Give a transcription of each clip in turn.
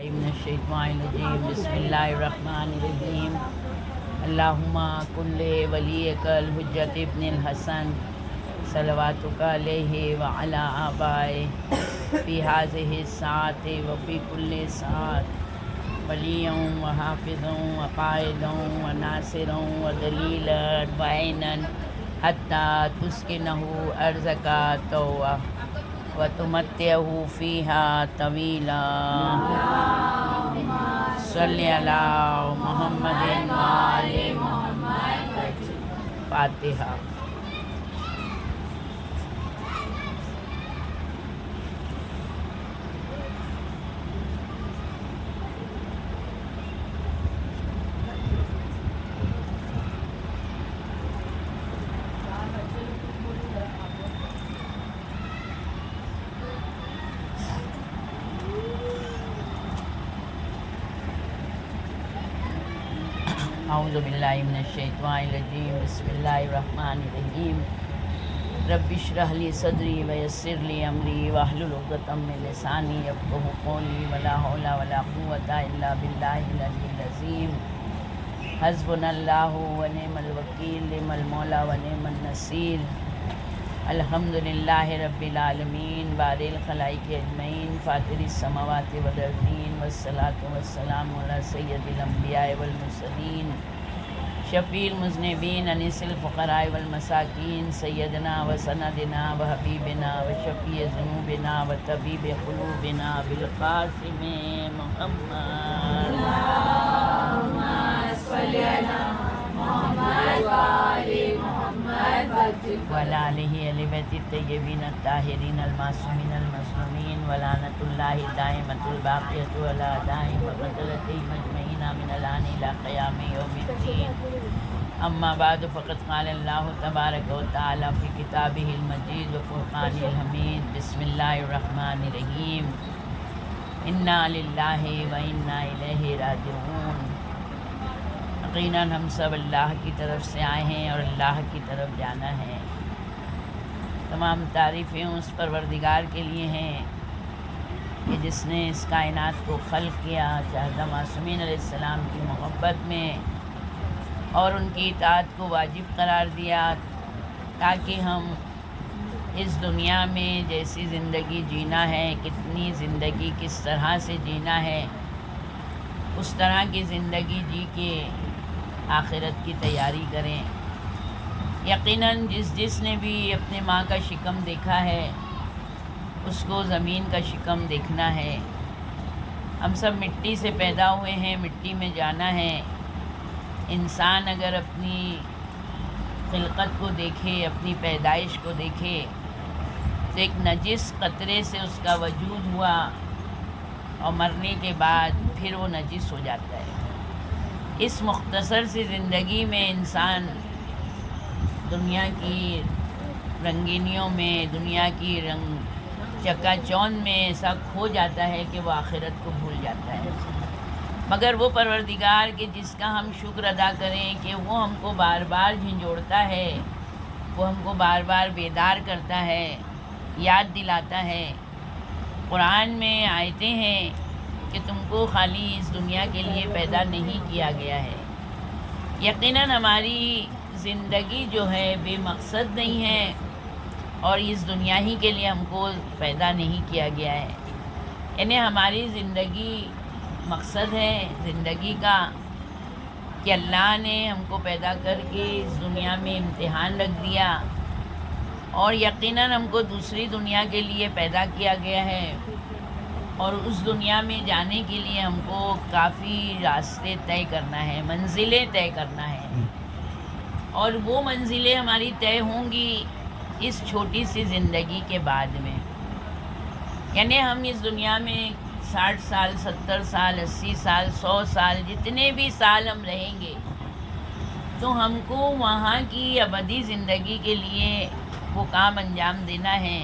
من الشیطان الرجیم بسم اللہ الرحمن الرحیم اللہم کل ولیک الحجۃ ابن الحسن صلواتک علیہ وعلی آبائہ فی ہذہ الساعۃ وفی کل ساعۃ ولیًا وحافظا وقائدا وناصرا ودلیلا وعینا حتی تسکنہ ارضک طوعا وتمتعہ فیہا طویلا صلی علی محمد وآل محمد فاتحہ۔ اعوذ باللہ من الشیطان الرجیم بسم اللہ الرحمن الرحیم رب اشرح لی صدری ویسر لی امری واحلل عقدۃ من لسانی یفقہوا قولی ولا حول ولا قوۃ الا باللہ العلی العظیم حسبنا اللہ ونعم الوکیل نعم المولا ونعم النصیر الحمد للہ رب العالمین بارئ الخلائق اجمعین فاطر السماوات والارضین والصلاة والسلام علی سید الانبیاء والمرسلین شفیع المذنبین انیس الفقراء والمساکین سیدنا و سندنا و حبیبنا و شفیع ذنوبنا و طبیب قلوبنا بالقاسم محمد اللہم صلی علی محمد وآل محمد وعلی آلہ اہل بیت الطیبین الطاہرین المعصومین المظلومین ولعنۃ اللہ دائمۃ الباقیۃ علی اعدائہم وقتلتہم اجمعین من الآن الی قیام یوم الدین اما بعد فقد قال اللہ تبارک و تعالی فی کتابہ المجید وفرقانہ الحمید بسم اللہ الرحمن الرحیم انا للہ و انا الیہ راجعون۔ یقیناً ہم سب اللہ کی طرف سے آئے ہیں اور اللہ کی طرف جانا ہے۔ تمام تعریفیں اس پروردگار کے لیے ہیں کہ جس نے اس کائنات کو خلق کیا چاہتا معصومین علیہ السلام کی محبت میں اور ان کی اطاعت کو واجب قرار دیا تاکہ ہم اس دنیا میں جیسی زندگی جینا ہے، کتنی زندگی کس طرح سے جینا ہے، اس طرح کی زندگی جی کے آخرت کی تیاری کریں۔ یقیناً جس نے بھی اپنے ماں کا شکم دیکھا ہے اس کو زمین کا شکم دیکھنا ہے۔ ہم سب مٹی سے پیدا ہوئے ہیں، مٹی میں جانا ہے۔ انسان اگر اپنی خلقت کو دیکھے، اپنی پیدائش کو دیکھے تو ایک نجس قطرے سے اس کا وجود ہوا اور مرنے کے بعد پھر وہ نجس ہو جاتا ہے۔ اس مختصر سی زندگی میں انسان دنیا کی رنگینیوں میں، دنیا کی رنگ چکا چوند میں ایسا کھو جاتا ہے کہ وہ آخرت کو بھول جاتا ہے۔ مگر وہ پروردگار کہ جس کا ہم شکر ادا کریں کہ وہ ہم کو بار بار جھنجھوڑتا ہے، وہ ہم کو بار بار بیدار کرتا ہے، یاد دلاتا ہے۔ قرآن میں آیتیں ہیں کہ تم کو خالی اس دنیا کے لیے پیدا نہیں کیا گیا ہے۔ یقیناً ہماری زندگی جو ہے بے مقصد نہیں ہے اور اس دنیا ہی کے لیے ہم کو پیدا نہیں کیا گیا ہے۔ یعنی ہماری زندگی مقصد ہے زندگی کا کہ اللہ نے ہم کو پیدا کر کے اس دنیا میں امتحان رکھ دیا اور یقیناً ہم کو دوسری دنیا کے لیے پیدا کیا گیا ہے اور اس دنیا میں جانے کے لیے ہم کو کافی راستے طے کرنا ہے، منزلیں طے کرنا ہے، اور وہ منزلیں ہماری طے ہوں گی اس چھوٹی سی زندگی کے بعد میں۔ یعنی ہم اس دنیا میں 60 سال، 70 سال، 80 سال، 100 سال، جتنے بھی سال ہم رہیں گے تو ہم کو وہاں کی ابدی زندگی کے لیے وہ کام انجام دینا ہے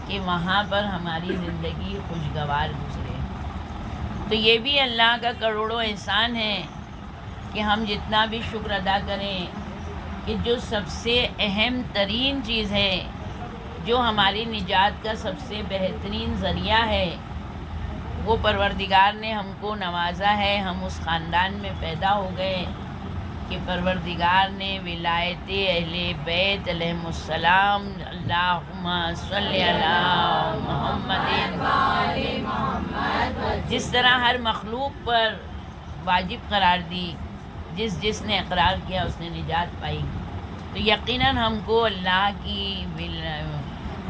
کہ وہاں پر ہماری زندگی خوشگوار گزرے۔ تو یہ بھی اللہ کا کروڑوں احسان ہے کہ ہم جتنا بھی شکر ادا کریں کہ جو سب سے اہم ترین چیز ہے، جو ہماری نجات کا سب سے بہترین ذریعہ ہے، وہ پروردگار نے ہم کو نوازا ہے، ہم اس خاندان میں پیدا ہو گئے کہ پروردگار نے ولایت اہل بیت علیہم السلام، اللہم صلی علی محمد، جس طرح ہر مخلوق پر واجب قرار دی، جس نے اقرار کیا اس نے نجات پائی، تو یقیناً ہم کو اللہ کی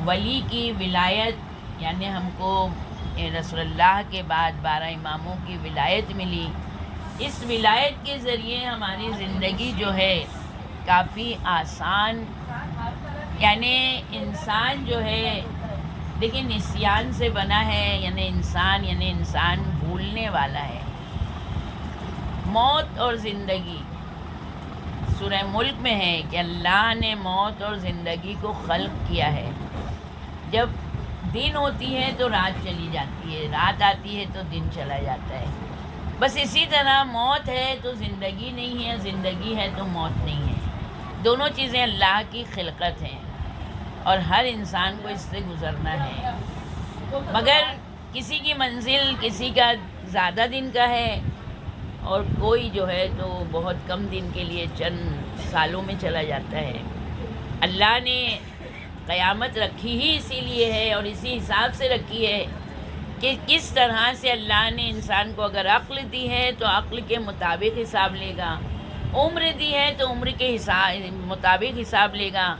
ولی کی ولایت، یعنی ہم کو رسول اللہ کے بعد 12 اماموں کی ولایت ملی۔ اس ولایت کے ذریعے ہماری زندگی جو ہے کافی آسان، یعنی انسان جو ہے دیکھیں نسیان سے بنا ہے، یعنی انسان بھولنے والا ہے۔ موت اور زندگی سورہ ملک میں ہے کہ اللہ نے موت اور زندگی کو خلق کیا ہے۔ جب دن ہوتی ہے تو رات چلی جاتی ہے، رات آتی ہے تو دن چلا جاتا ہے۔ بس اسی طرح موت ہے تو زندگی نہیں ہے، زندگی ہے تو موت نہیں ہے۔ دونوں چیزیں اللہ کی خلقت ہیں اور ہر انسان کو اس سے گزرنا ہے، مگر کسی کی منزل کسی کا زیادہ دن کا ہے اور کوئی جو ہے تو بہت کم دن کے لیے چند سالوں میں چلا جاتا ہے۔ اللہ نے قیامت رکھی ہی اسی لیے ہے اور اسی حساب سے رکھی ہے کہ کس طرح سے اللہ نے انسان کو اگر عقل دی ہے تو عقل کے مطابق حساب لے گا، عمر دی ہے تو عمر کے مطابق حساب لے گا،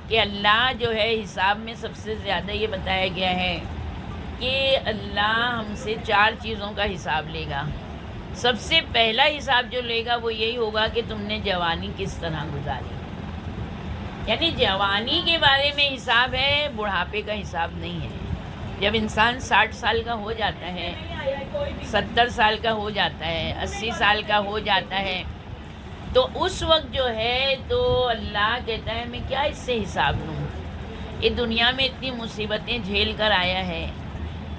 کہ اللہ جو ہے حساب میں سب سے زیادہ یہ بتایا گیا ہے کہ اللہ ہم سے 4 چیزوں کا حساب لے گا۔ سب سے پہلا حساب جو لے گا وہ یہی ہوگا کہ تم نے جوانی کس طرح گزاری، یعنی جوانی کے بارے میں حساب ہے، بڑھاپے کا حساب نہیں ہے۔ جب انسان 60 سال کا ہو جاتا ہے، 70 سال کا ہو جاتا ہے، 80 سال کا ہو جاتا ہے، تو اس وقت جو ہے تو اللہ کہتا ہے میں کیا اس سے حساب لوں، یہ دنیا میں اتنی مصیبتیں جھیل کر آیا ہے۔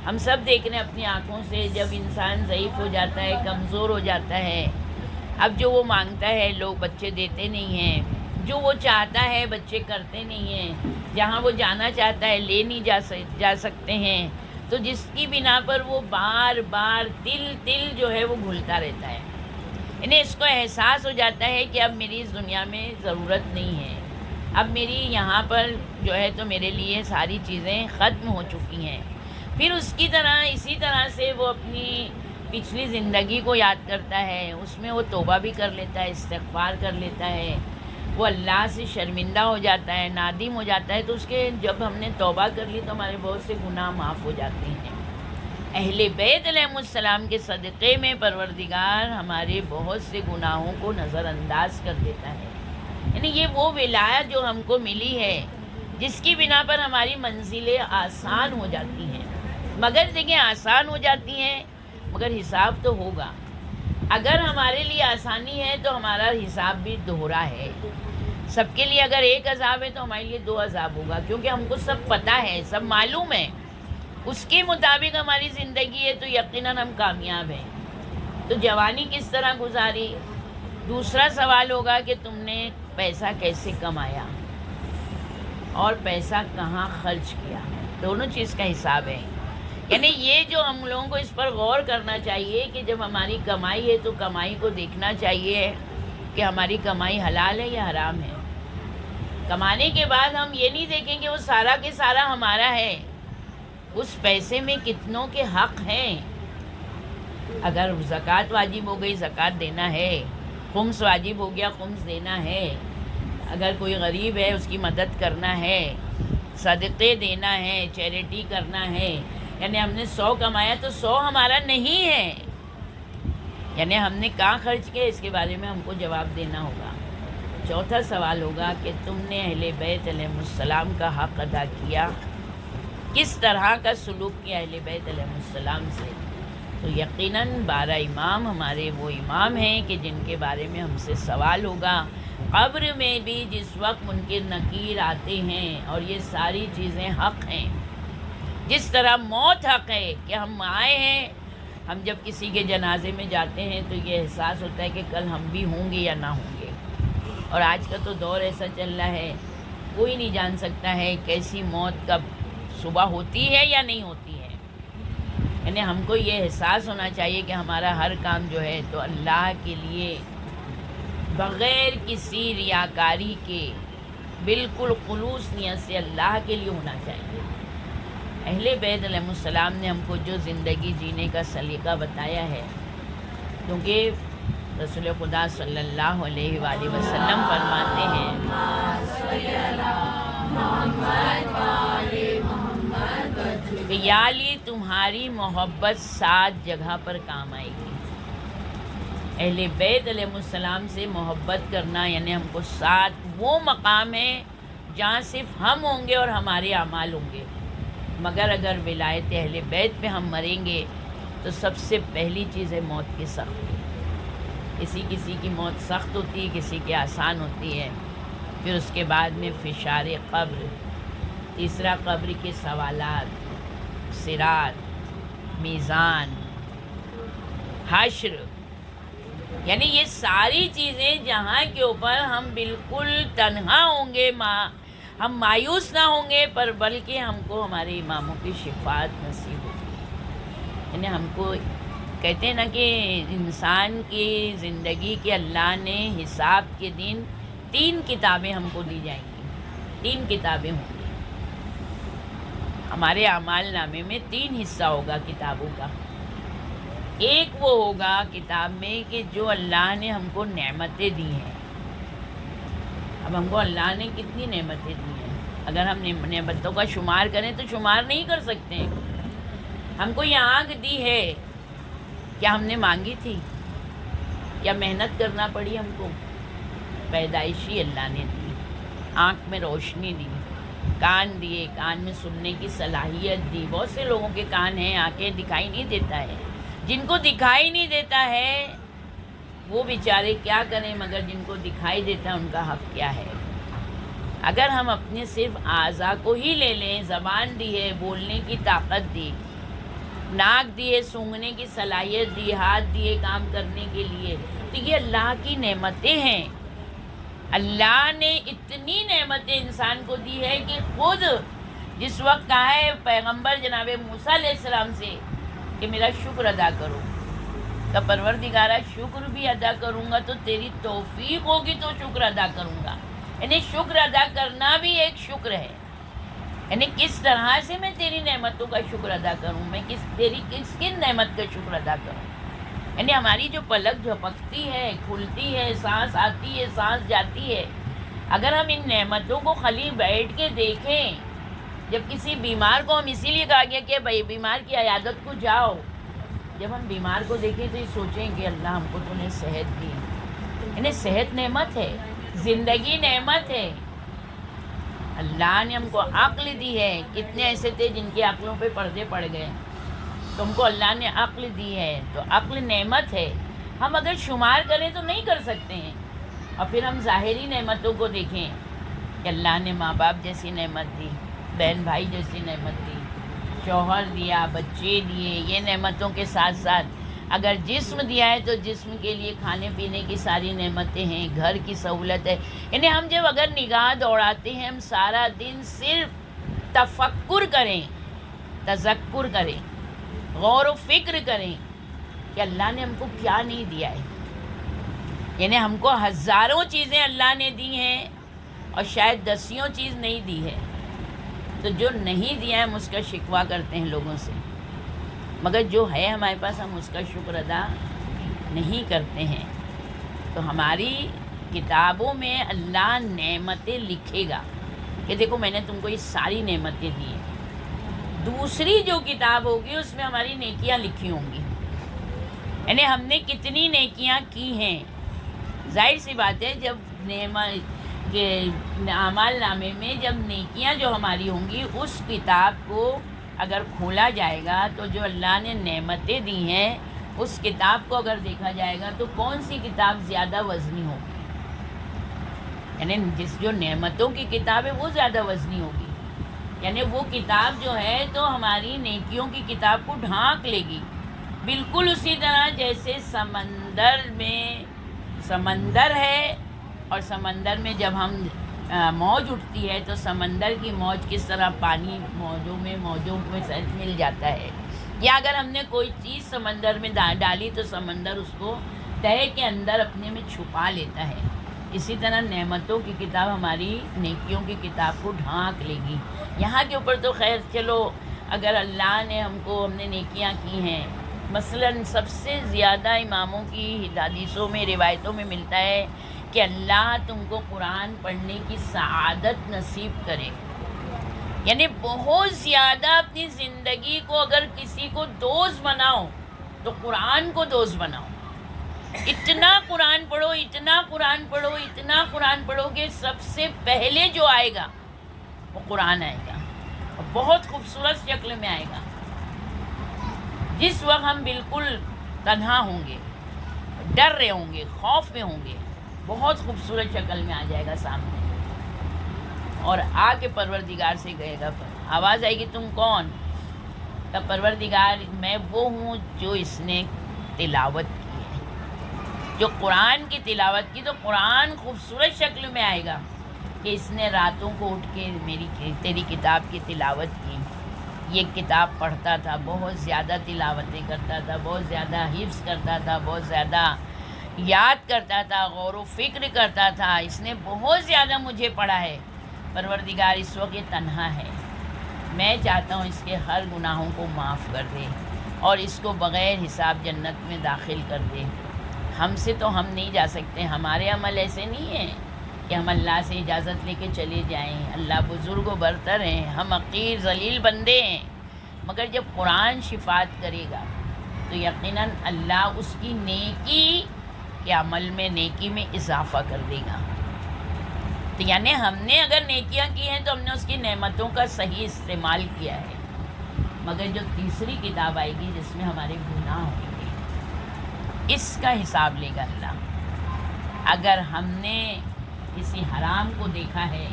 ہم سب دیکھ رہے ہیں اپنی آنکھوں سے، جب انسان ضعیف ہو جاتا ہے، کمزور ہو جاتا ہے، اب جو وہ مانگتا ہے لوگ بچے دیتے نہیں ہیں، جو وہ چاہتا ہے بچے کرتے نہیں ہیں، جہاں وہ جانا چاہتا ہے لے نہیں جا سکتے ہیں، تو جس کی بنا پر وہ بار بار تل جو ہے وہ گھلتا رہتا ہے۔ انہیں اس کو احساس ہو جاتا ہے کہ اب میری اس دنیا میں ضرورت نہیں ہے، اب میری یہاں پر جو ہے تو میرے لیے ساری چیزیں ختم ہو چکی ہیں۔ پھر اسی طرح سے وہ اپنی پچھلی زندگی کو یاد کرتا ہے، اس میں وہ توبہ بھی کر لیتا ہے، استغفار کر لیتا ہے، وہ اللہ سے شرمندہ ہو جاتا ہے، نادم ہو جاتا ہے، تو اس کے جب ہم نے توبہ کر لی تو ہمارے بہت سے گناہ معاف ہو جاتے ہیں۔ اہل بیت علیہ السلام کے صدقے میں پروردگار ہمارے بہت سے گناہوں کو نظر انداز کر دیتا ہے، یعنی یہ وہ ولایت جو ہم کو ملی ہے جس کی بنا پر ہماری منزلیں آسان ہو جاتی ہیں۔ مگر دیکھیں آسان ہو جاتی ہیں مگر حساب تو ہوگا۔ اگر ہمارے لیے آسانی ہے تو ہمارا حساب بھی دوہرا ہے۔ سب کے لیے اگر ایک عذاب ہے تو ہمارے لیے 2 عذاب ہوگا، کیونکہ ہم کو سب پتہ ہے، سب معلوم ہے، اس کے مطابق ہماری زندگی ہے تو یقیناً ہم کامیاب ہیں۔ تو جوانی کس طرح گزاری؟ دوسرا سوال ہوگا کہ تم نے پیسہ کیسے کمایا اور پیسہ کہاں خرچ کیا، دونوں چیز کا حساب ہے۔ یعنی یہ جو ہم لوگوں کو اس پر غور کرنا چاہیے کہ جب ہماری کمائی ہے تو کمائی کو دیکھنا چاہیے کہ ہماری کمائی حلال ہے یا حرام ہے۔ کمانے کے بعد ہم یہ نہیں دیکھیں کہ وہ سارا کے سارا ہمارا ہے، اس پیسے میں کتنوں کے حق ہیں۔ اگر زکوٰۃ واجب ہو گئی زکوٰۃ دینا ہے، خمس واجب ہو گیا خمس دینا ہے، اگر کوئی غریب ہے اس کی مدد کرنا ہے، صدقے دینا ہے، چیریٹی کرنا ہے۔ یعنی ہم نے 100 کمایا تو 100 ہمارا نہیں ہے، یعنی ہم نے کہاں خرچ کیا اس کے بارے میں ہم کو جواب دینا ہوگا۔ چوتھا سوال ہوگا کہ تم نے اہل بیت علیہ السلام کا حق ادا کیا، کس طرح کا سلوک کیا اہل بیت علیہ السلام سے؟ تو یقیناً 12 امام ہمارے وہ امام ہیں کہ جن کے بارے میں ہم سے سوال ہوگا۔ قبر میں بھی جس وقت منکر نکیر آتے ہیں اور یہ ساری چیزیں حق ہیں، جس طرح موت حق ہے کہ ہم آئے ہیں، ہم جب کسی کے جنازے میں جاتے ہیں تو یہ احساس ہوتا ہے کہ کل ہم بھی ہوں گے یا نہ ہوں گے، اور آج کا تو دور ایسا چل رہا ہے کوئی نہیں جان سکتا ہے کیسی موت کب صبح ہوتی ہے یا نہیں ہوتی ہے۔ یعنی ہم کو یہ احساس ہونا چاہیے کہ ہمارا ہر کام جو ہے تو اللہ کے لیے بغیر کسی ریاکاری کے بالکل خلوص نیت سے اللہ کے لیے ہونا چاہیے۔ اہل بیت علیہ السلام نے ہم کو جو زندگی جینے کا سلیقہ بتایا ہے، کیونکہ رسول خدا صلی اللہ علیہ وآلہ وسلم فرماتے ہیں کہ یا علی تمہاری محبت 7 جگہ پر کام آئے گی۔ اہل بیت علیہ السلام سے محبت کرنا یعنی ہم کو 7 وہ مقام ہے جہاں صرف ہم ہوں گے اور ہمارے اعمال ہوں گے، مگر اگر ولایت اہل بیت پہ ہم مریں گے تو سب سے پہلی چیز ہے موت کی سختی۔ کسی کی موت سخت ہوتی ہے، کسی کی آسان ہوتی ہے۔ پھر اس کے بعد میں فشار قبر، تیسرا قبر کے سوالات، صراط، میزان، حشر، یعنی یہ ساری چیزیں جہاں کے اوپر ہم بالکل تنہا ہوں گے، ہم مایوس نہ ہوں گے، پر بلکہ ہم کو ہمارے اماموں کی شفاعت نصیب ہوگی۔ یعنی ہم کو کہتے ہیں نا کہ انسان کی زندگی کے اللہ نے حساب کے دن 3 کتابیں ہم کو دی جائیں گی، 3 کتابیں ہوں گی۔ ہمارے اعمال نامے میں 3 حصہ ہوگا کتابوں کا۔ ایک وہ ہوگا کتاب میں کہ جو اللہ نے ہم کو نعمتیں دی ہیں۔ اب ہم کو اللہ نے کتنی نعمتیں دی ہیں، اگر ہم نعمتوں کا شمار کریں تو شمار نہیں کر سکتے۔ ہم کو یہ آنکھ دی ہے، کیا ہم نے مانگی تھی؟ کیا محنت کرنا پڑی ہم کو؟ پیدائشی اللہ نے دی۔ آنکھ میں روشنی دی، کان دیے، کان میں سننے کی صلاحیت دی۔ بہت سے لوگوں کے کان ہیں، آنکھیں، دکھائی نہیں دیتا ہے۔ جن کو دکھائی نہیں دیتا ہے وہ بیچارے کیا کریں، مگر جن کو دکھائی دیتا ہے ان کا حق کیا ہے؟ اگر ہم اپنے صرف اعضاء کو ہی لے لیں، زبان دی ہے، بولنے کی طاقت دی، ناک دیے، سونگھنے کی صلاحیت دی، ہاتھ دیے کام کرنے کے لیے، تو یہ اللہ کی نعمتیں ہیں۔ اللہ نے اتنی نعمتیں انسان کو دی ہے کہ خود جس وقت کہا ہے پیغمبر جناب موسیٰ علیہ السلام سے کہ میرا شکر ادا کرو، تو پروردگارہ شکر بھی ادا کروں گا تو تیری توفیق ہوگی تو شکر ادا کروں گا۔ یعنی شکر ادا کرنا بھی ایک شکر ہے۔ یعنی کس طرح سے میں تیری نعمتوں کا شکر ادا کروں، میں کس نعمت کا شکر ادا کروں۔ یعنی ہماری جو پلک جھپکتی ہے، کھلتی ہے، سانس آتی ہے، سانس جاتی ہے، اگر ہم ان نعمتوں کو خالی بیٹھ کے دیکھیں، جب کسی بیمار کو ہم اسی لیے کہا گیا کہ بھائی بیمار کی عیادت کو جاؤ، جب ہم بیمار کو دیکھیں تو یہ سوچیں کہ اللہ ہم کو تو نے صحت دی، یعنی صحت نعمت ہے، زندگی نعمت ہے۔ اللہ نے ہم کو عقل دی ہے۔ کتنے ایسے تھے جن کی عقلوں پہ پردے پڑ گئے، تم کو اللہ نے عقل دی ہے، تو عقل نعمت ہے۔ ہم اگر شمار کریں تو نہیں کر سکتے ہیں۔ اور پھر ہم ظاہری نعمتوں کو دیکھیں کہ اللہ نے ماں باپ جیسی نعمت دی، بہن بھائی جیسی نعمت دی، شوہر دیا، بچے دیے، یہ نعمتوں کے ساتھ ساتھ اگر جسم دیا ہے تو جسم کے لیے کھانے پینے کی ساری نعمتیں ہیں، گھر کی سہولت ہے۔ یعنی ہم جب اگر نگاہ دوڑاتے ہیں، ہم سارا دن صرف تفکر کریں، تذکر کریں، غور و فکر کریں کہ اللہ نے ہم کو کیا نہیں دیا ہے۔ یعنی ہم کو ہزاروں چیزیں اللہ نے دی ہیں اور شاید 10 چیز نہیں دی ہے، تو جو نہیں دیا ہے ہم اس کا شکوہ کرتے ہیں لوگوں سے، مگر جو ہے ہمارے پاس ہم اس کا شکر ادا نہیں کرتے ہیں۔ تو ہماری کتابوں میں اللہ نعمتیں لکھے گا کہ دیکھو میں نے تم کو یہ ساری نعمتیں دی ہیں۔ دوسری جو کتاب ہوگی اس میں ہماری نیکیاں لکھی ہوں گی، یعنی ہم نے کتنی نیکیاں کی ہیں۔ ظاہر سی بات ہے جب اعمال نامے میں جب نیکیاں جو ہماری ہوں گی اس کتاب کو اگر کھولا جائے گا تو جو اللہ نے نعمتیں دی ہیں اس کتاب کو اگر دیکھا جائے گا تو کون سی کتاب زیادہ وزنی ہوگی؟ یعنی جو نعمتوں کی کتاب ہے وہ زیادہ وزنی ہوگی، یعنی وہ کتاب جو ہے تو ہماری نیکیوں کی کتاب کو ڈھانک لے گی۔ بالکل اسی طرح جیسے سمندر ہے اور سمندر میں جب ہم موج اٹھتی ہے تو سمندر کی موج کس طرح پانی موجوں میں مل جاتا ہے، یا اگر ہم نے کوئی چیز سمندر میں ڈالی تو سمندر اس کو تہہ کے اندر اپنے میں چھپا لیتا ہے. اسی طرح نعمتوں کی کتاب ہماری نیکیوں کی کتاب کو ڈھانک لے گی. یہاں کے اوپر تو خیر چلو، اگر اللہ نے ہم نے نیکیاں کی ہیں، مثلاً سب سے زیادہ اماموں کی حدیثوں میں روایتوں میں ملتا ہے کہ اللہ تم کو قرآن پڑھنے کی سعادت نصیب کرے. یعنی بہت زیادہ اپنی زندگی کو اگر کسی کو دوست بناؤ تو قرآن کو دوست بناؤ. اتنا قرآن پڑھو، اتنا قرآن پڑھو، اتنا قرآن پڑھو کہ سب سے پہلے جو آئے گا وہ قرآن آئے گا، اور بہت خوبصورت شکل میں آئے گا. جس وقت ہم بالکل تنہا ہوں گے، ڈر رہے ہوں گے، خوف میں ہوں گے، بہت خوبصورت شکل میں آ جائے گا سامنے، اور آ کے پروردگار سے کہے گا، آواز آئے گی تم کون؟ تب پروردگار میں وہ ہوں جو اس نے تلاوت کی ہے، جو قرآن کی تلاوت کی. تو قرآن خوبصورت شکل میں آئے گا کہ اس نے راتوں کو اٹھ کے تیری کتاب کی تلاوت کی. یہ کتاب پڑھتا تھا، بہت زیادہ تلاوتیں کرتا تھا، بہت زیادہ حفظ کرتا تھا، بہت زیادہ یاد کرتا تھا، غور و فکر کرتا تھا، اس نے بہت زیادہ مجھے پڑھا ہے. پروردگار اس وقت یہ تنہا ہے، میں چاہتا ہوں اس کے ہر گناہوں کو معاف کر دے اور اس کو بغیر حساب جنت میں داخل کر دے. ہم سے تو ہم نہیں جا سکتے، ہمارے عمل ایسے نہیں ہیں کہ ہم اللہ سے اجازت لے کے چلے جائیں. اللہ بزرگ و برتر ہیں، ہم حقیر ذلیل بندے ہیں. مگر جب قرآن شفاعت کرے گا تو یقیناً اللہ اس کی نیکی کے عمل میں، نیکی میں اضافہ کر دے گا. تو یعنی ہم نے اگر نیکیاں کی ہیں تو ہم نے اس کی نعمتوں کا صحیح استعمال کیا ہے. مگر جو تیسری کتاب آئے گی جس میں ہمارے گناہ ہوں گے، اس کا حساب لے گا اللہ. اگر ہم نے کسی حرام کو دیکھا ہے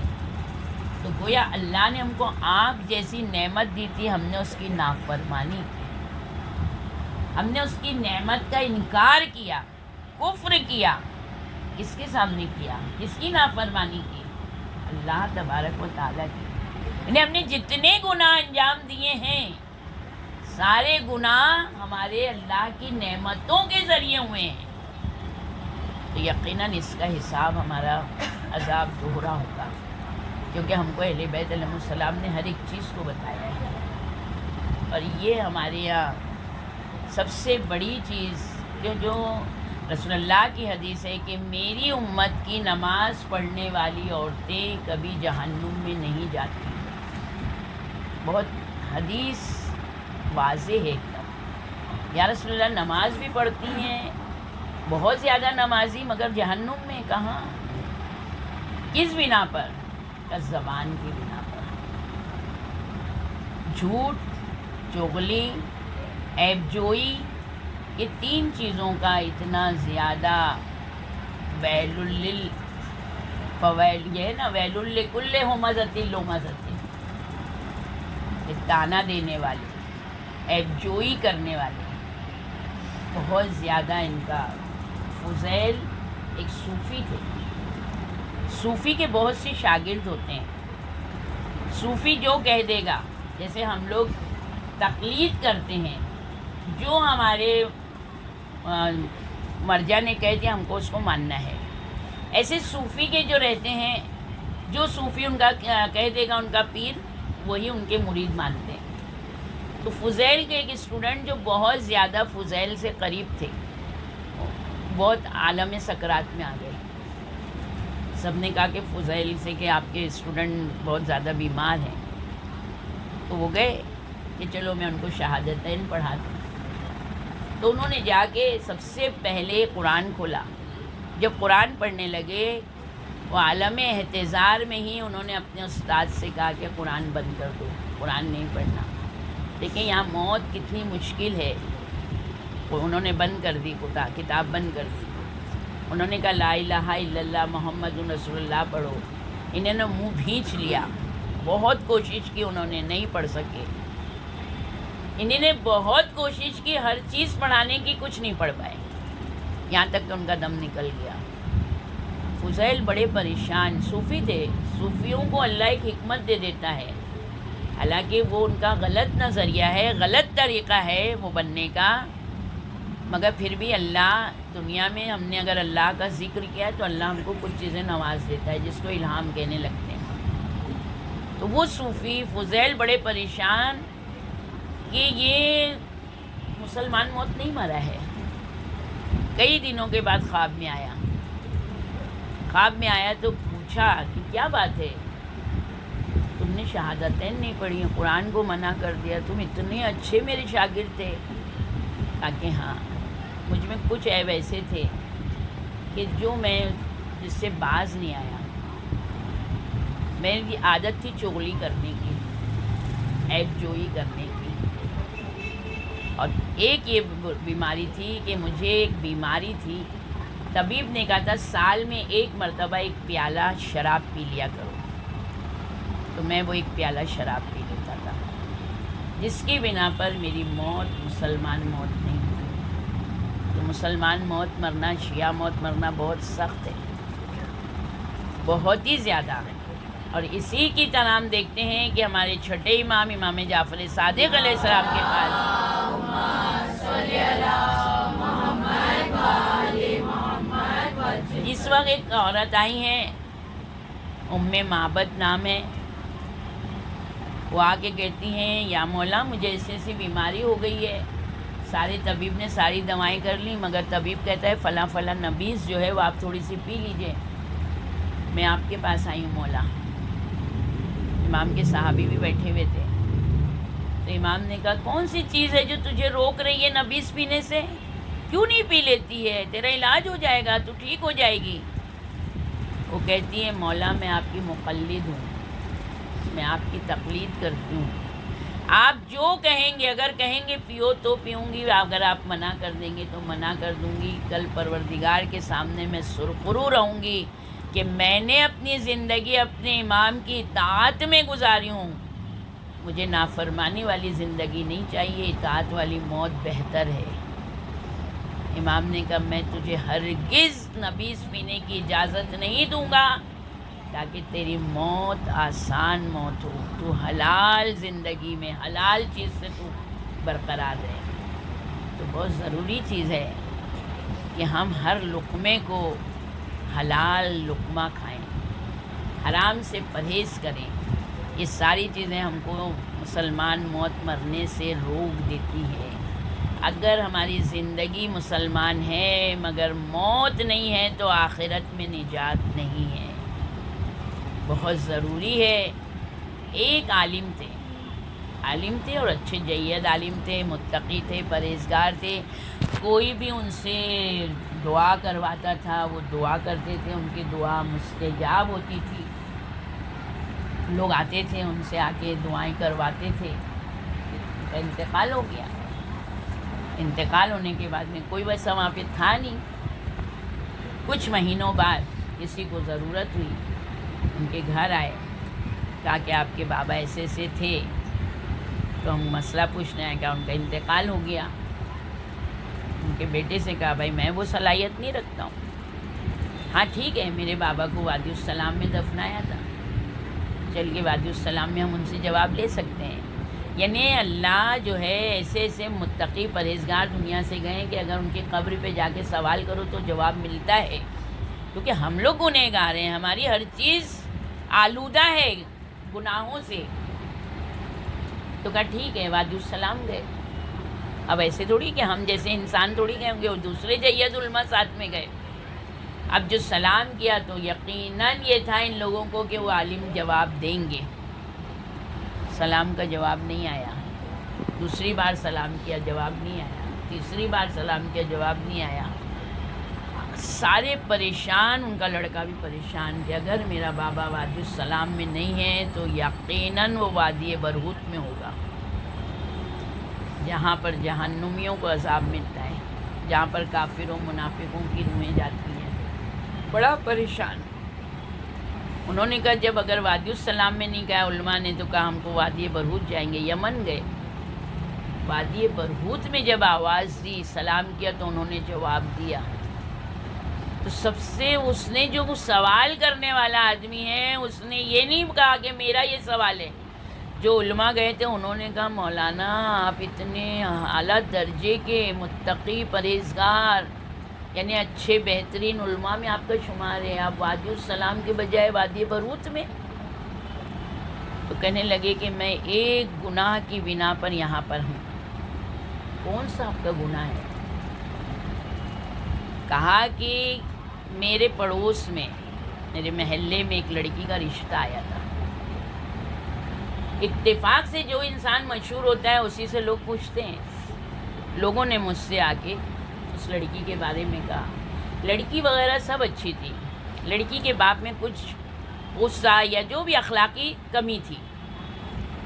تو گویا اللہ نے ہم کو آنکھ جیسی نعمت دی تھی، ہم نے اس کی نافرمانی کی، ہم نے اس کی نعمت کا انکار کیا، کفر کیا. کس کے سامنے کیا؟ کس کی نافرمانی کی؟ اللہ تبارک و تعالیٰ کی. یعنی ہم نے جتنے گناہ انجام دیے ہیں، سارے گناہ ہمارے اللہ کی نعمتوں کے ذریعے ہوئے ہیں. تو یقیناً اس کا حساب ہمارا عذاب دوہرا ہوگا، کیونکہ ہم کو اہل بیت علیہ السلام نے ہر ایک چیز کو بتایا ہے. اور یہ ہمارے یہاں سب سے بڑی چیز کہ جو رسول اللہ کی حدیث ہے کہ میری امت کی نماز پڑھنے والی عورتیں کبھی جہنم میں نہیں جاتی. بہت حدیث واضح ہے ایک دم. یا رسول اللہ نماز بھی پڑھتی ہیں، بہت زیادہ نمازی، مگر جہنم میں کہاں؟ کس بنا پر؟ زبان کی بنا پر. جھوٹ، چغلی، عیب جوئی، یہ تین چیزوں کا اتنا زیادہ ویل یہ ہے نا، ویل لکل ہمزۃ لمزۃ، تانا دینے والے، عیب جوئی کرنے والے، بہت زیادہ ان کا. فضیل ایک صوفی تھے. صوفی کے بہت سے شاگرد ہوتے ہیں. صوفی جو کہہ دے گا، جیسے ہم لوگ تقلید کرتے ہیں، جو ہمارے مرجع نے کہہ دیا ہم کو اس کو ماننا ہے. ایسے صوفی کے جو رہتے ہیں، جو صوفی ان کا کہہ دے گا ان کا پیر، وہی ان کے مرید مانتے ہیں. تو فضیل کے ایک اسٹوڈنٹ جو بہت زیادہ فضیل سے قریب تھے، بہت عالم سکرات میں آ گئے. سب نے کہا کہ فضیل سے کہ آپ کے اسٹوڈنٹ بہت زیادہ بیمار ہیں. تو وہ گئے کہ چلو میں ان کو شہادتین پڑھا دوں. تو انہوں نے جا کے سب سے پہلے قرآن کھولا. جب قرآن پڑھنے لگے، وہ عالم احتضار میں ہی انہوں نے اپنے استاد سے کہا کہ قرآن بند کر دو، قرآن نہیں پڑھنا. دیکھیں یہاں موت کتنی مشکل ہے. انہوں نے بند کر دی، کتاب بند کر دی. انہوں نے کہا لا الہ الا اللہ محمد رسول اللہ پڑھو. انہوں نے منہ بھینچ لیا. بہت کوشش کی، انہوں نے نہیں پڑھ سکے. انہوں نے بہت کوشش کی، ہر چیز پڑھانے کی، کچھ نہیں پڑھ پائے، یہاں تک کہ ان کا دم نکل گیا. فضیل بڑے پریشان. صوفی تھے. صوفیوں کو اللہ ایک حکمت دے دیتا ہے حالانکہ وہ ان کا غلط نظریہ ہے، غلط طریقہ ہے وہ بننے کا، مگر پھر بھی اللہ دنیا میں ہم نے اگر اللہ کا ذکر کیا تو اللہ ہم کو کچھ چیزیں نواز دیتا ہے جس کو الہام کہنے لگتے ہیں۔ تو وہ صوفی فضیل بڑے پریشان کہ یہ مسلمان موت نہیں مرا ہے۔ کئی دنوں کے بعد خواب میں آیا تو پوچھا کہ کیا بات ہے، تم نے شہادتین نہیں پڑھی، قرآن کو منع کر دیا، تم اتنے اچھے میرے شاگرد تھے۔ کہا کہ ہاں، مجھ میں کچھ عیب ایسے تھے کہ جو میں جس سے باز نہیں آیا۔ میری عادت تھی چغلی کرنے کی، عیب جوئی کرنے کی، اور ایک یہ بیماری تھی کہ مجھے ایک بیماری تھی، طبیب نے کہا تھا سال میں 1 مرتبہ 1 پیالہ شراب پی لیا کرو، تو میں وہ 1 پیالہ شراب پی لیتا تھا، جس کی بنا پر میری موت مسلمان موت نہیں ہوئی۔ تو مسلمان موت مرنا، شیعہ موت مرنا بہت سخت ہے، بہت ہی زیادہ ہے۔ اور اسی کی طرح ہم دیکھتے ہیں کہ ہمارے چھٹے امام جعفر صادق علیہ السلام کے پاس اس وقت ایک عورت آئی ہیں، ام معبد نام ہے، وہ آ کے کہتی ہیں یا مولا مجھے ایسی بیماری ہو گئی ہے، سارے طبیب نے ساری دوائیں کر لی، مگر طبیب کہتا ہے فلاں فلاں نبیذ جو ہے وہ آپ تھوڑی سی پی لیجئے، میں آپ کے پاس آئی ہوں مولا۔ امام کے صحابی بھی بیٹھے ہوئے تھے، تو امام نے کہا کون سی چیز ہے جو تجھے روک رہی ہے نبیذ پینے سے؟ کیوں نہیں پی لیتی ہے؟ تیرا علاج ہو جائے گا، تو ٹھیک ہو جائے گی۔ وہ کہتی ہے مولا میں آپ کی مقلد ہوں، میں آپ کی تقلید کرتی ہوں، آپ جو کہیں گے، اگر کہیں گے پیو تو پیوں گی، اگر آپ منع کر دیں گے تو منع کر دوں گی۔ کل پروردگار کے سامنے میں سرخرو رہوں گی کہ میں نے اپنی زندگی اپنے امام کی اطاعت میں گزاری ہوں، مجھے نافرمانی والی زندگی نہیں چاہیے، اطاعت والی موت بہتر ہے۔ امام نے کہا میں تجھے ہرگز نبیذ پینے کی اجازت نہیں دوں گا تاکہ تیری موت آسان موت ہو، تو حلال زندگی میں حلال چیز سے تو برقرار رہے۔ تو بہت ضروری چیز ہے کہ ہم ہر لقمے کو حلال لقمہ کھائیں، حرام سے پرہیز کریں۔ یہ ساری چیزیں ہم کو مسلمان موت مرنے سے روک دیتی ہے۔ اگر ہماری زندگی مسلمان ہے مگر موت نہیں ہے تو آخرت میں نجات نہیں ہے۔ بہت ضروری ہے۔ ایک عالم تھے اور اچھے جید عالم تھے، متقی تھے، پرہیزگار تھے، کوئی بھی ان سے دعا کرواتا تھا وہ دعا کرتے تھے، ان کی دعا مستجاب ہوتی تھی، لوگ آتے تھے ان سے آ کے دعائیں کرواتے تھے۔ ان کا انتقال ہو گیا، انتقال ہونے کے بعد میں کوئی ویسا وہاں پہ تھا نہیں۔ کچھ مہینوں بعد کسی کو ضرورت ہوئی، ان کے گھر آئے، کہا کہ آپ کے بابا ایسے ایسے تھے، تو ہم مسئلہ پوچھنے آئے، کہا ان کا انتقال ہو گیا۔ ان کے بیٹے سے کہا بھائی میں وہ صلاحیت نہیں رکھتا ہوں، ہاں ٹھیک ہے میرے بابا کو وادی السلام میں دفنایا تھا، چل کے وادی السلام میں ہم ان سے جواب لے سکتے ہیں۔ یعنی اللہ جو ہے ایسے ایسے متقی پرہیزگار دنیا سے گئے کہ اگر ان کی قبر پہ جا کے سوال کرو تو جواب ملتا ہے، کیونکہ ہم لوگ گنہگار ہیں، ہماری ہر چیز آلودہ ہے گناہوں سے۔ تو کہا ٹھیک ہے، وادی السلام گئے۔ اب ایسے تھوڑی کہ ہم جیسے انسان تھوڑی گئے ہوں گے، وہ دوسرے جید علماء ساتھ میں گئے۔ اب جو سلام کیا تو یقیناً یہ تھا ان لوگوں کو کہ وہ عالم جواب دیں گے، سلام کا جواب نہیں آیا۔ دوسری بار سلام کیا جواب نہیں آیا، تیسری بار سلام کیا جواب نہیں آیا۔ سارے پریشان، ان کا لڑکا بھی پریشان کہ اگر میرا بابا وادی السلام میں نہیں ہے تو یقیناً وہ وادی برہوت میں ہوگا، جہاں پر جہنمیوں کو عذاب ملتا ہے، جہاں پر کافروں منافقوں کی روحیں جاتی ہیں۔ بڑا پریشان۔ انہوں نے کہا جب اگر وادی السلام میں نہیں کہا علماء نے تو کہا ہم کو وادی برہوت جائیں گے۔ یمن گئے، وادی برہوت میں جب آواز دی، سلام کیا تو انہوں نے جواب دیا۔ تو سب سے اس نے جو سوال کرنے والا آدمی ہے، اس نے یہ نہیں کہا کہ میرا یہ سوال ہے، جو علماء گئے تھے انہوں نے کہا مولانا آپ اتنے اعلیٰ درجے کے متقی پرہیزگار، یعنی اچھے بہترین علماء میں آپ کا شمار ہے، آپ وادی السلام کے بجائے وادی بروت میں؟ تو کہنے لگے کہ میں ایک گناہ کی بنا پر یہاں پر ہوں۔ کون سا آپ کا گناہ ہے؟ کہا کہ میرے پڑوس میں، میرے محلے میں ایک لڑکی کا رشتہ آیا تھا۔ اتفاق سے جو انسان مشہور ہوتا ہے اسی سے لوگ پوچھتے ہیں۔ لوگوں نے مجھ سے آ کے اس لڑکی کے بارے میں کہا، لڑکی وغیرہ سب اچھی تھی، لڑکی کے باپ میں کچھ غصہ یا جو بھی اخلاقی کمی تھی۔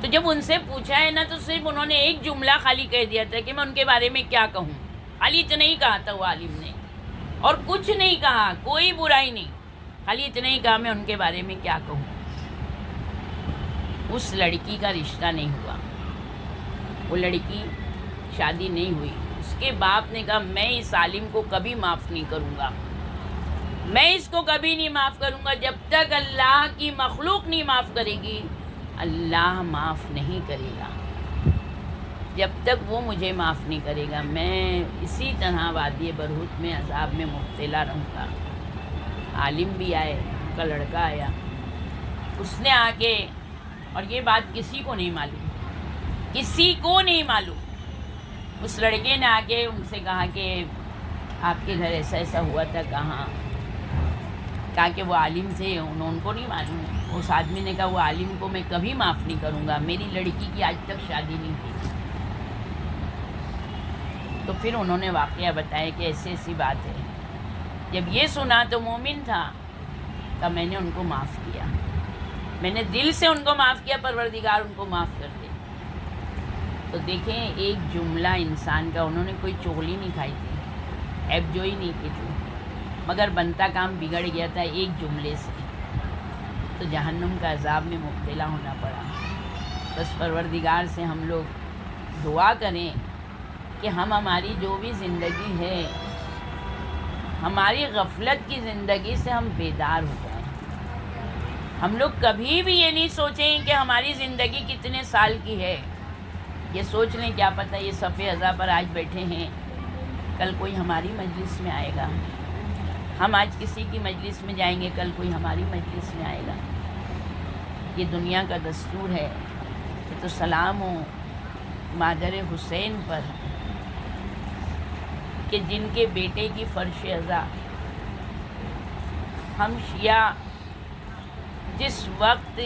تو جب ان سے پوچھا ہے نا تو صرف انہوں نے ایک جملہ خالی کہہ دیا تھا کہ میں ان کے بارے میں کیا کہوں۔ خالی اتنا ہی کہا تھا وہ عالم نے، اور کچھ نہیں کہا، کوئی برائی نہیں، خالی اتنا ہی کہا میں ان کے بارے میں کیا کہوں۔ اس لڑکی کا رشتہ نہیں ہوا، وہ لڑکی شادی نہیں ہوئی۔ اس کے باپ نے کہا میں اس عالم کو کبھی معاف نہیں کروں گا، میں اس کو کبھی نہیں معاف کروں گا، جب تک اللہ کی مخلوق نہیں معاف کرے گی اللہ معاف نہیں کرے گا، جب تک وہ مجھے معاف نہیں کرے گا میں اسی طرح وادی برہوت میں عذاب میں مبتلا رہوں گا۔ عالم بھی آئے، ان کا لڑکا آیا، اس نے آ کے، اور یہ بات کسی کو نہیں معلوم، کسی کو نہیں معلوم، اس لڑکے نے آ کے ان سے کہا کہ آپ کے گھر ایسا ایسا ہوا تھا، کہا کہ وہ عالم تھے، ان کو نہیں معلوم۔ اس آدمی نے کہا وہ عالم کو میں کبھی معاف نہیں کروں گا، میری لڑکی کی آج تک شادی نہیں کی۔ تو پھر انہوں نے واقعہ بتایا کہ ایسی ایسی بات ہے۔ جب یہ سنا تو مومن تھا، تو میں نے ان کو معاف کیا، میں نے دل سے ان کو معاف کیا، پروردگار ان کو معاف کر دے۔ تو دیکھیں ایک جملہ انسان کا، انہوں نے کوئی چغلی نہیں کھائی تھی، عیب جوئی نہیں کی تھی، مگر بنتا کام بگڑ گیا تھا ایک جملے سے، تو جہنم کا عذاب میں مبتلا ہونا پڑا۔ بس پروردگار سے ہم لوگ دعا کریں کہ ہماری جو بھی زندگی ہے، ہماری غفلت کی زندگی سے ہم بیدار ہو جائیں۔ ہم لوگ کبھی بھی یہ نہیں سوچیں کہ ہماری زندگی کتنے سال کی ہے، یہ سوچ لیں کیا پتہ یہ صفِ ازاں پر آج بیٹھے ہیں، کل کوئی ہماری مجلس میں آئے گا، ہم آج کسی کی مجلس میں جائیں گے، کل کوئی ہماری مجلس میں آئے گا۔ یہ دنیا کا دستور ہے۔ یہ تو سلام ہو مادر حسین پر کہ جن کے بیٹے کی فرش ازاں ہم شیعہ جس وقت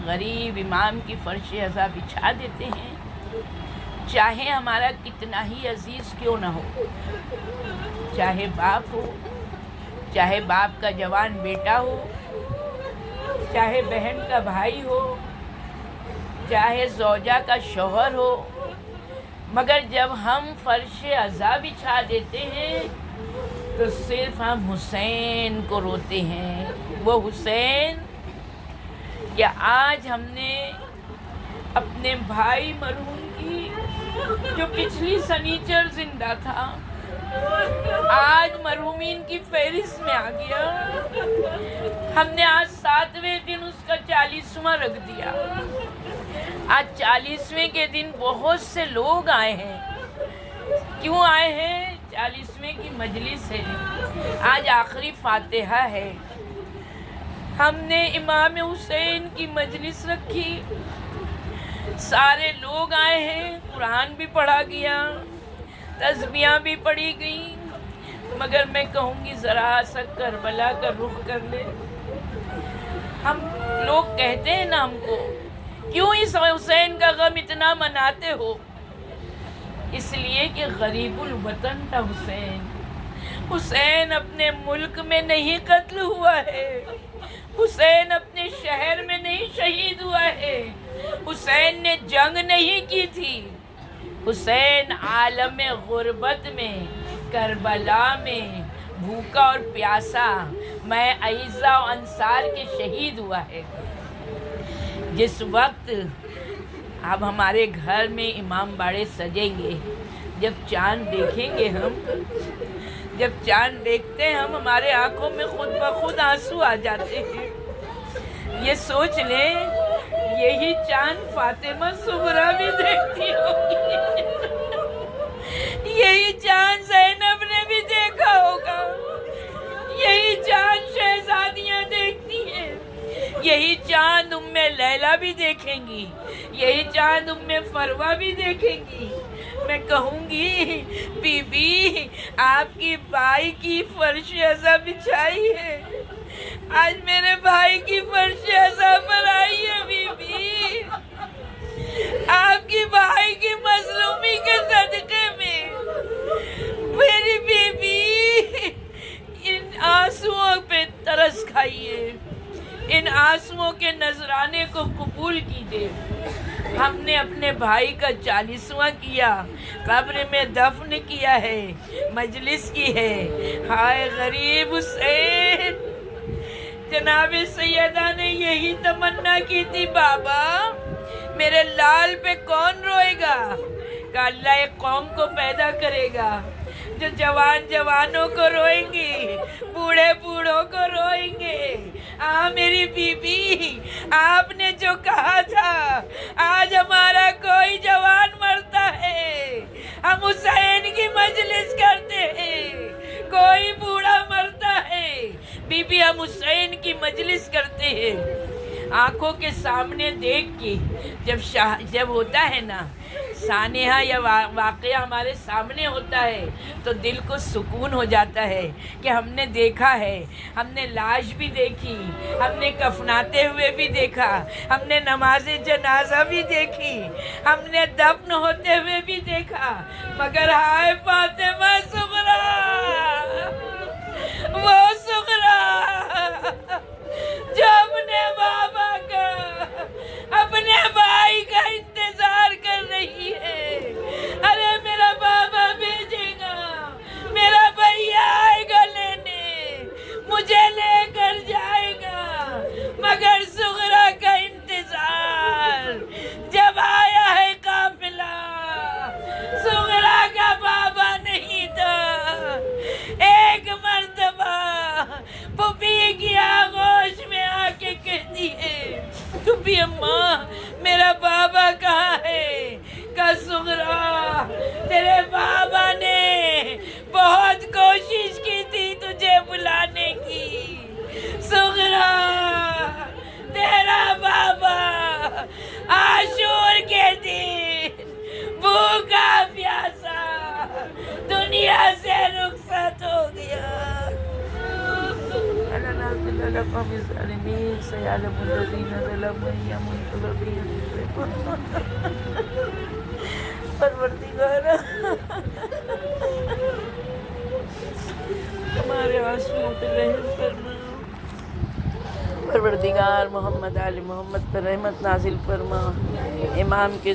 غریب امام کی فرش ازاں بچھا دیتے ہیں، چاہے ہمارا کتنا ہی عزیز کیوں نہ ہو، چاہے باپ ہو، چاہے باپ کا جوان بیٹا ہو، چاہے بہن کا بھائی ہو، چاہے زوجہ کا شوہر ہو، مگر جب ہم فرش ازاں بچھا دیتے ہیں تو صرف ہم حسین کو روتے ہیں۔ وہ حسین کہ آج ہم نے اپنے بھائی مرحوم کی جو پچھلی سنیچر زندہ تھا، آج مرحومین کی فہرست میں آ گیا، ہم نے آج 7ویں دن اس کا 40واں رکھ دیا۔ آج 40ویں کے دن بہت سے لوگ آئے ہیں، کیوں آئے ہیں؟ 40ویں کی مجلس ہے، آج آخری فاتحہ ہے، ہم نے امام حسین کی مجلس رکھی، سارے لوگ آئے ہیں، قرآن بھی پڑھا گیا، تسبیحاں بھی پڑھی گئیں، مگر میں کہوں گی ذرا سا کربلا کا رخ کر لے۔ ہم لوگ کہتے ہیں نا ہم کو کیوں اس حسین کا غم اتنا مناتے ہو؟ اس لیے کہ غریب الوطن تھا حسین۔ حسین اپنے ملک میں نہیں قتل ہوا ہے، حسین اپنے شہر میں نہیں شہید ہوا ہے، حسین نے جنگ نہیں کی تھی، حسین عالم غربت میں کربلا میں بھوکا اور پیاسا میں اعزا و انصار کے شہید ہوا ہے۔ جس وقت اب ہمارے گھر میں امام باڑے سجیں گے، جب چاند دیکھیں گے ہم، جب چاند دیکھتے ہیں ہم، ہمارے آنکھوں میں خود بخود آنسو آ جاتے ہیں۔ یہ سوچ لیں یہی چاند فاطمہ صغریٰ بھی دیکھتی ہوگی، یہی چاند زینب نے بھی دیکھا ہوگا، یہی چاند شہزادیاں دیکھتی ہیں، یہی چاند ام لیلہ بھی دیکھیں گی، یہی چاند ام فروہ بھی دیکھیں گی۔ میں کہوں گی بی بی آپ کی بھائی کی فرش ازاں بچھائی ہے، آج میرے بھائی کی فرش ازاں پر آئی ہے بی بی، آپ کی بھائی کی مظلومی کے صدقے میں میری بی بی ان آنسوؤں پہ ترس کھائیے، ان آنسوؤں کے نذرانے کو قبول کیجیے۔ ہم نے اپنے بھائی کا 40واں کیا، قبر میں دفن کیا ہے، مجلس کی ہے، ہائے غریب حسین۔ جناب سیدہ نے یہی تمنا کی تھی، بابا میرے لال پہ کون روئے گا؟ کہ اللہ ایک قوم کو پیدا کرے گا جو جوان جوانوں کو روئیں گے، بوڑھے بوڑھوں کو روئیں گے۔ میری بی بی آپ نے جو کہا تھا، آج ہمارا کوئی جوان مرتا ہے ہم حسین کی مجلس کرتے ہیں، کوئی بوڑھا مرتا ہے بی بی ہم حسین کی مجلس کرتے ہیں۔ آنکھوں کے سامنے دیکھ کے جب ہوتا ہے نا سانحہ یا واقعہ ہمارے سامنے ہوتا ہے تو دل کو سکون ہو جاتا ہے کہ ہم نے دیکھا ہے، ہم نے لاش بھی دیکھی، ہم نے کفناتے ہوئے بھی دیکھا، ہم نے نماز جنازہ بھی دیکھی، ہم نے دفن ہوتے ہوئے بھی دیکھا، مگر ہائے فاطمہ صغریٰ، وہ صغریٰ جو اپنے بابا کا، اپنے بھائی کا انتظار کر رہی ہے۔ ارے میرا بابا بھیجے گا، میرا بھیا آئے گا لینے، مجھے لے کر جائے گا، مگر صغریٰ کا انتظار جب آیا ہے قافلہ، صغریٰ کا بابا نہیں تھا۔ ایک مرتبہ پھوپھی کی آغوش میں آ کے کہتی ہے، پھوپھی اماں میرا بابا کہاں ہے؟ کہ صغریٰ تیرے بابا نے بہت کوشش کی تھی تجھے بلانے کی، صغریٰ تیرا بابا عاشور کے دن بھوکا پیاسا دنیا سے رخصت ہو گیا۔ پروردگار ہمارے آنسوؤں پہ رحم فرما، پروردگار محمد آل محمد پر رحمت نازل فرما، امام کے